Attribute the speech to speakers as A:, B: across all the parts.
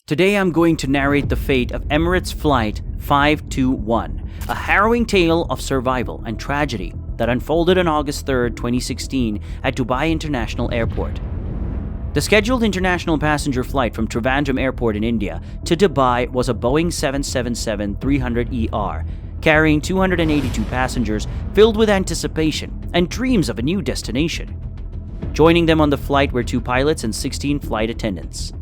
A: Today I'm going to narrate the fate of Emirates Flight 521, a harrowing tale of survival and tragedy that unfolded on August 3, 2016 at Dubai International Airport. The scheduled international passenger flight from Trivandrum Airport in India to Dubai was a Boeing 777-300ER, carrying 282 passengers filled with anticipation and dreams of a new destination. Joining them on the flight were 2 pilots and 16 flight attendants.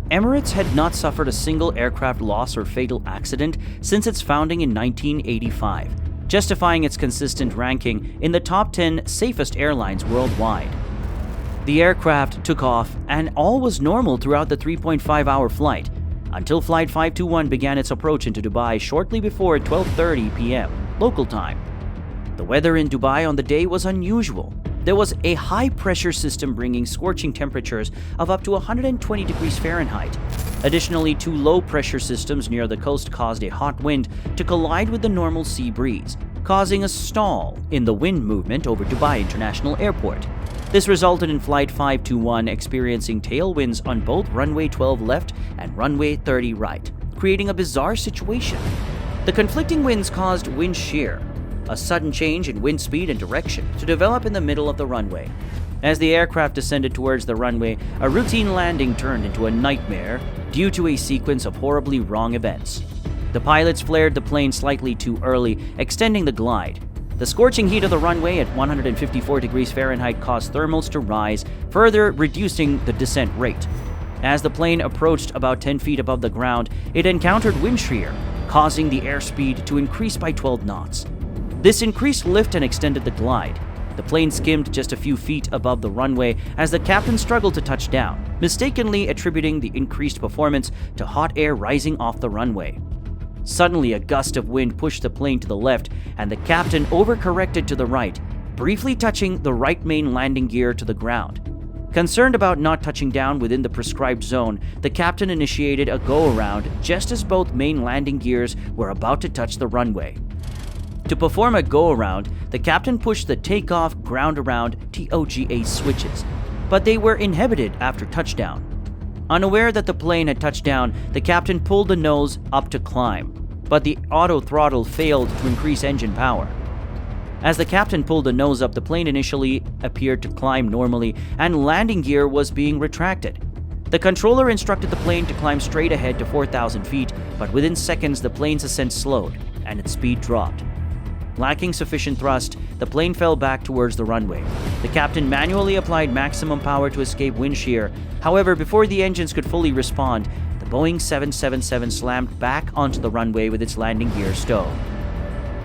A: Emirates had not suffered a single aircraft loss or fatal accident since its founding in 1985, justifying its consistent ranking in the top 10 safest airlines worldwide. The aircraft took off and all was normal throughout the 3.5-hour flight, until Flight 521 began its approach into Dubai shortly before 12:30 p.m. local time. The weather in Dubai on the day was unusual. There was a high-pressure system bringing scorching temperatures of up to 120 degrees Fahrenheit. Additionally, 2 low-pressure systems near the coast caused a hot wind to collide with the normal sea breeze, causing a stall in the wind movement over Dubai International Airport. This resulted in Flight 521 experiencing tailwinds on both runway 12 left and runway 30 right, creating a bizarre situation. The conflicting winds caused wind shear, a sudden change in wind speed and direction, to develop in the middle of the runway. As the aircraft descended towards the runway, a routine landing turned into a nightmare due to a sequence of horribly wrong events. The pilots flared the plane slightly too early, extending the glide. The scorching heat of the runway at 154 degrees Fahrenheit caused thermals to rise, further reducing the descent rate. As the plane approached about 10 feet above the ground, it encountered wind shear, causing the airspeed to increase by 12 knots. This increased lift and extended the glide. The plane skimmed just a few feet above the runway as the captain struggled to touch down, mistakenly attributing the increased performance to hot air rising off the runway. Suddenly, a gust of wind pushed the plane to the left, and the captain overcorrected to the right, briefly touching the right main landing gear to the ground. Concerned about not touching down within the prescribed zone, the captain initiated a go-around just as both main landing gears were about to touch the runway. To perform a go-around, the captain pushed the takeoff ground-around TOGA switches, but they were inhibited after touchdown. Unaware that the plane had touched down, the captain pulled the nose up to climb, but the auto throttle failed to increase engine power. As the captain pulled the nose up, the plane initially appeared to climb normally, and landing gear was being retracted. The controller instructed the plane to climb straight ahead to 4,000 feet, but within seconds the plane's ascent slowed, and its speed dropped. Lacking sufficient thrust, the plane fell back towards the runway. The captain manually applied maximum power to escape wind shear. However, before the engines could fully respond, the Boeing 777 slammed back onto the runway with its landing gear stowed.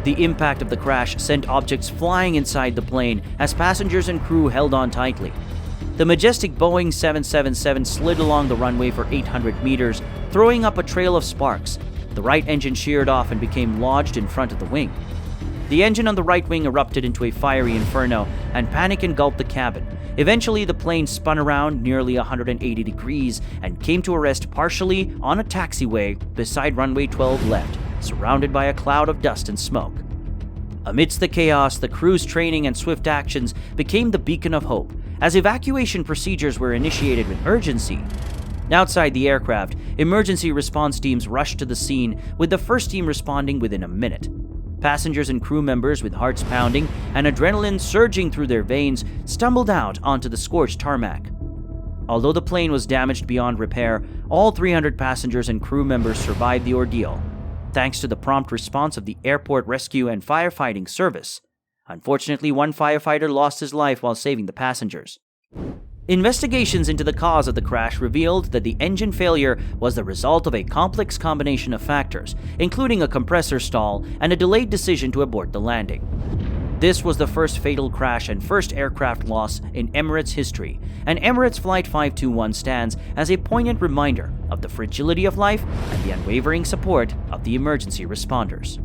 A: The impact of the crash sent objects flying inside the plane as passengers and crew held on tightly. The majestic Boeing 777 slid along the runway for 800 meters, throwing up a trail of sparks. The right engine sheared off and became lodged in front of the wing. The engine on the right wing erupted into a fiery inferno, and panic engulfed the cabin. Eventually, the plane spun around nearly 180 degrees and came to a rest partially on a taxiway beside runway 12 left, surrounded by a cloud of dust and smoke. Amidst the chaos, the crew's training and swift actions became the beacon of hope, as evacuation procedures were initiated with urgency. Outside the aircraft, emergency response teams rushed to the scene, with the first team responding within a minute. Passengers and crew members, with hearts pounding and adrenaline surging through their veins, stumbled out onto the scorched tarmac. Although the plane was damaged beyond repair, all 300 passengers and crew members survived the ordeal, thanks to the prompt response of the airport rescue and firefighting service. Unfortunately, one firefighter lost his life while saving the passengers. Investigations into the cause of the crash revealed that the engine failure was the result of a complex combination of factors, including a compressor stall and a delayed decision to abort the landing. This was the first fatal crash and first aircraft loss in Emirates history, and Emirates Flight 521 stands as a poignant reminder of the fragility of life and the unwavering support of the emergency responders.